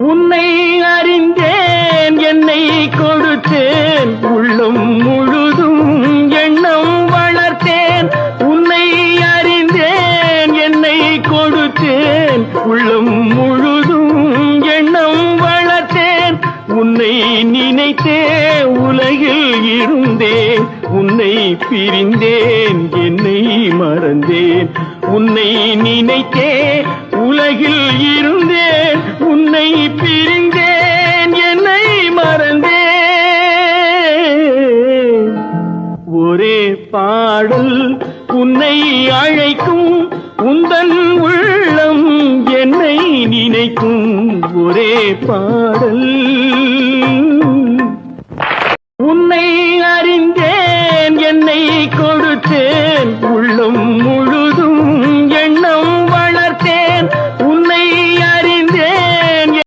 உன்னை அறிந்தேன், என்னை கொடுத்தேன், உள்ளம் முழுதும் எண்ணம் வளர்த்தேன். உன்னை அறிந்தேன், என்னை கொடுத்தேன், உள்ளம் முழுதும் எண்ணம் வளர்த்தேன். உன்னை நினைத்தே உலகில் இருந்தேன், உன்னை பிரிந்தேன், என்னை மறந்தேன். உன்னை நினைத்தே உலகில் இருந்தேன், உன்னை பிரிந்தேன், என்னை மறந்தேன். ஒரே பாடல் உன்னை அழைக்கும், உந்தன் உள்ளம் என்னை நினைக்கும். ஒரே பாடல்